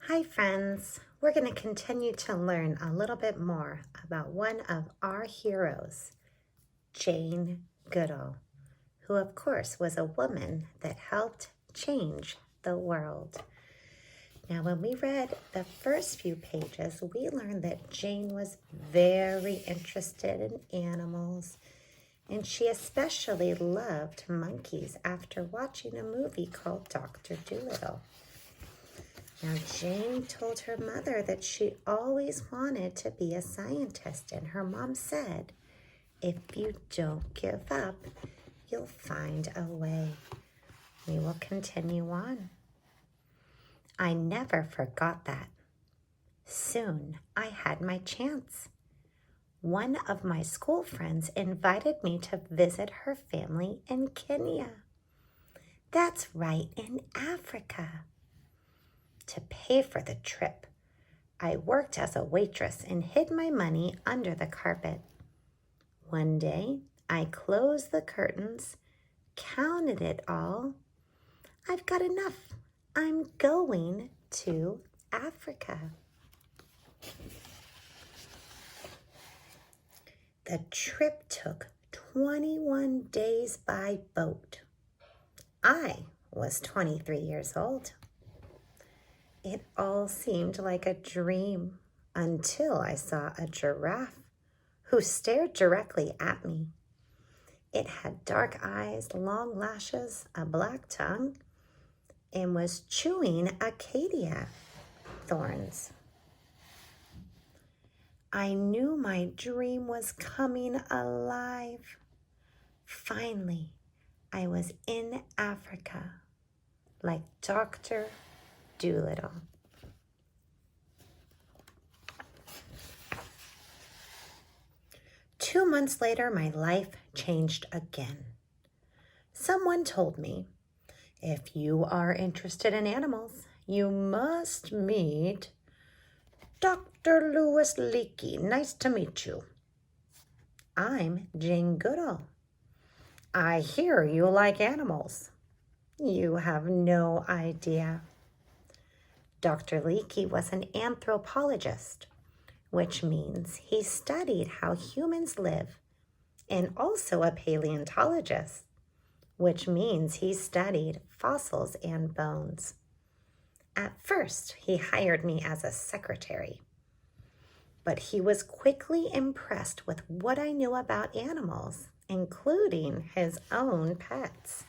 Hi friends, we're going to continue to learn a little bit more about one of our heroes, Jane Goodall, who of course was a woman that helped change the world. Now when we read the first few pages, we learned that Jane was very interested in animals, and she especially loved monkeys after watching a movie called Dr. Dolittle. Now, Jane told her mother that she always wanted to be a scientist, and her mom said, if you don't give up, you'll find a way. We will continue on. I never forgot that. Soon, I had my chance. One of my school friends invited me to visit her family in Kenya. That's right, in Africa. To pay for the trip, I worked as a waitress and hid my money under the carpet. One day, I closed the curtains, counted it all. I've got enough. I'm going to Africa. The trip took 21 days by boat. I was 23 years old. It all seemed like a dream until I saw a giraffe who stared directly at me. It had dark eyes, long lashes, a black tongue, and was chewing acacia thorns. I knew my dream was coming alive. Finally, I was in Africa, like Dr. Dolittle. Two months later, my life changed again. Someone told me, if you are interested in animals, you must meet Dr. Louis Leakey. Nice to meet you. I'm Jane Goodall. I hear you like animals. You have no idea. Dr. Leakey was an anthropologist, which means he studied how humans live, and also a paleontologist, which means he studied fossils and bones. At first, he hired me as a secretary, but he was quickly impressed with what I knew about animals, including his own pets.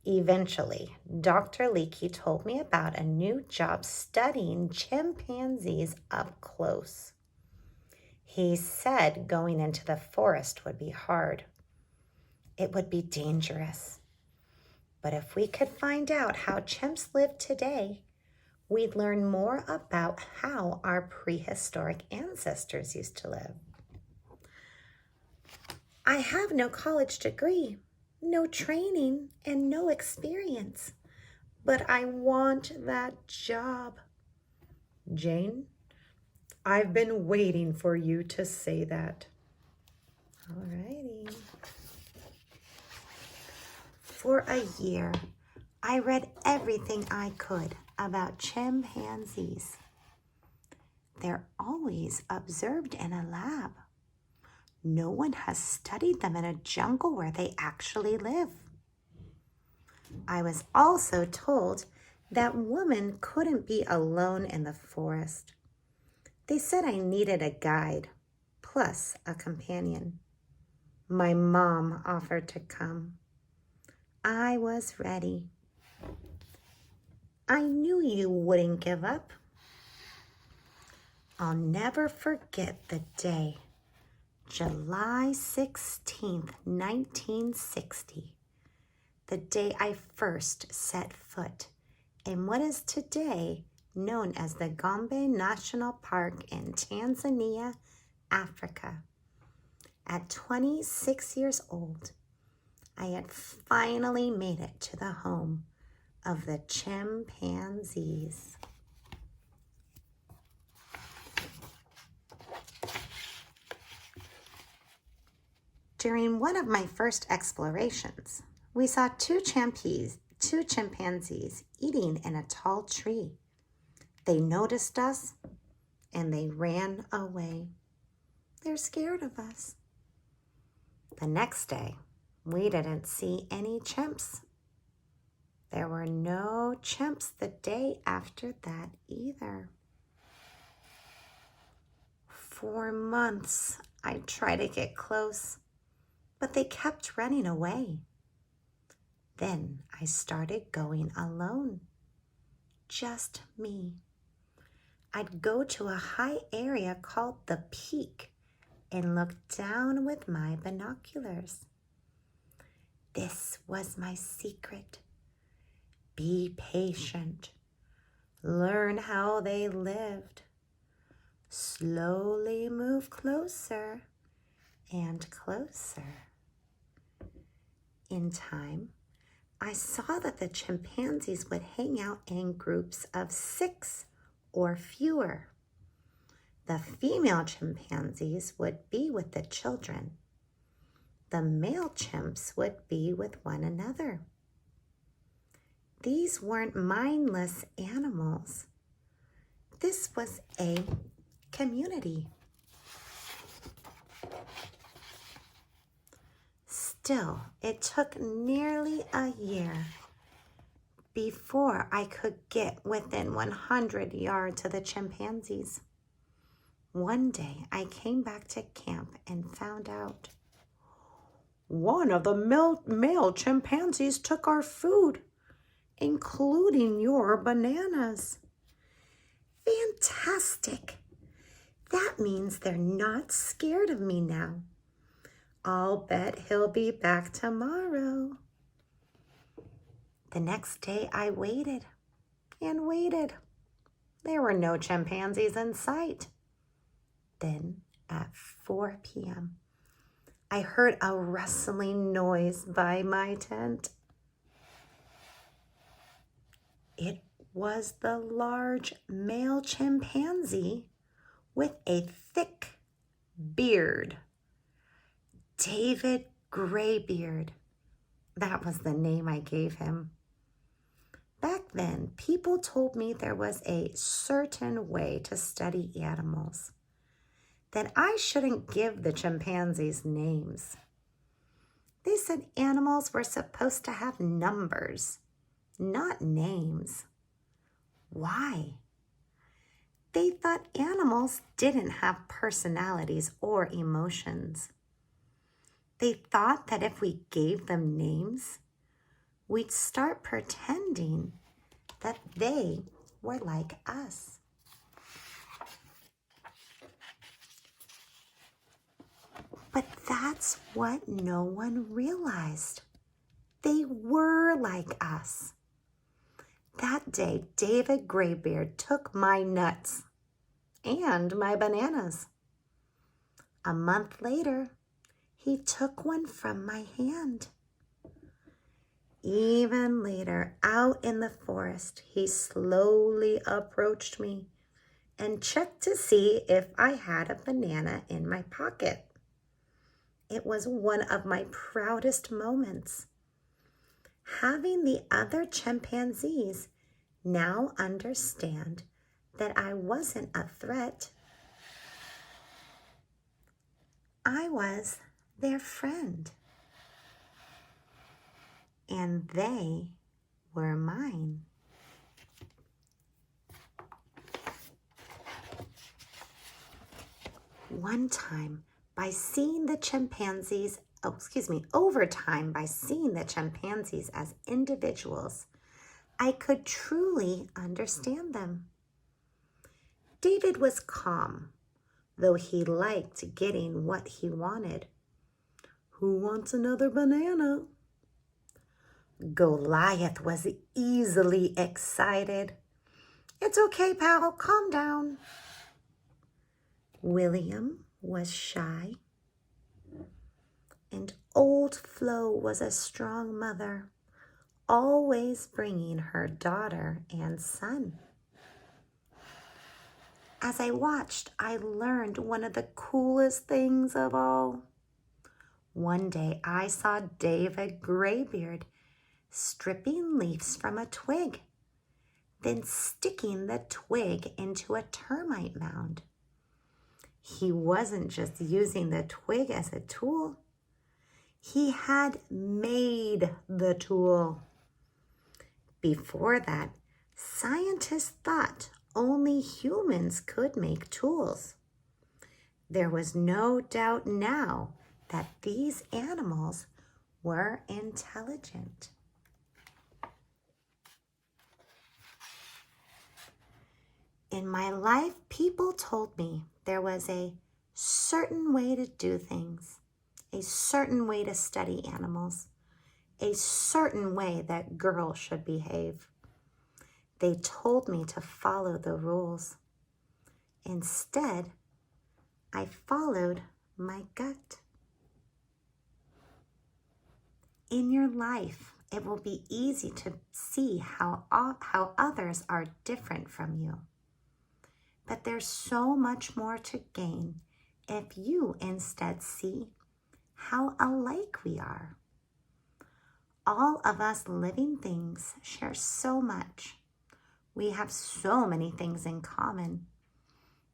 Eventually, Dr. Leakey told me about a new job studying chimpanzees up close. He said going into the forest would be hard. It would be dangerous. But if we could find out how chimps live today, we'd learn more about how our prehistoric ancestors used to live. I have no college degree, no training, and no experience, but I want that job. Jane, I've been waiting for you to say that. All righty. For a year, I read everything I could about chimpanzees. They're always observed in a lab. No one has studied them in a jungle where they actually live. I was also told that women couldn't be alone in the forest. They said I needed a guide, plus a companion. My mom offered to come. I was ready. I knew you wouldn't give up. I'll never forget the day, July 16th, 1960, the day I first set foot in what is today known as the Gombe National Park in Tanzania, Africa. At 26 years old, I had finally made it to the home of the chimpanzees. During one of my first explorations, we saw two two chimpanzees eating in a tall tree. They noticed us and they ran away. They're scared of us. The next day, we didn't see any chimps. There were no chimps the day after that either. For months, I tried to get close, but they kept running away. Then I started going alone, just me. I'd go to a high area called the peak and look down with my binoculars. This was my secret. Be patient. Learn how they lived. Slowly move closer and closer. In time, I saw that the chimpanzees would hang out in groups of 6 or fewer. The female chimpanzees would be with the children. The male chimps would be with one another. These weren't mindless animals. This was a community. Still, it took nearly a year before I could get within 100 yards of the chimpanzees. One day, I came back to camp and found out one of the male chimpanzees took our food, including your bananas. Fantastic! That means they're not scared of me now. I'll bet he'll be back tomorrow. The next day I waited and waited. There were no chimpanzees in sight. Then at 4 p.m., I heard a rustling noise by my tent. It was the large male chimpanzee with a thick beard. David Graybeard. That was the name I gave him. Back then, people told me there was a certain way to study animals, that I shouldn't give the chimpanzees names. They said animals were supposed to have numbers, not names. Why? They thought animals didn't have personalities or emotions. They thought that if we gave them names, we'd start pretending that they were like us. But that's what no one realized. They were like us. That day, David Graybeard took my nuts and my bananas. A month later, he took one from my hand. Even later, out in the forest, he slowly approached me and checked to see if I had a banana in my pocket. It was one of my proudest moments. Having the other chimpanzees now understand that I wasn't a threat. I was their friend, and they were mine. One time, over time, by seeing the chimpanzees as individuals, I could truly understand them. David was calm, though he liked getting what he wanted. Who wants another banana? Goliath was easily excited. It's okay, pal, calm down. William was shy. And old Flo was a strong mother, always bringing her daughter and son. As I watched, I learned one of the coolest things of all. One day I saw David Graybeard stripping leaves from a twig, then sticking the twig into a termite mound. He wasn't just using the twig as a tool. He had made the tool. Before that, scientists thought only humans could make tools. There was no doubt now that these animals were intelligent. In my life, people told me there was a certain way to do things, a certain way to study animals, a certain way that girls should behave. They told me to follow the rules. Instead, I followed my gut. In your life, it will be easy to see how others are different from you. But there's so much more to gain if you instead see how alike we are. All of us living things share so much. We have so many things in common.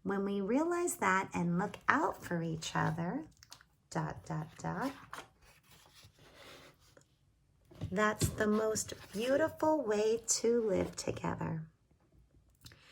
When we realize that and look out for each other, that's the most beautiful way to live together.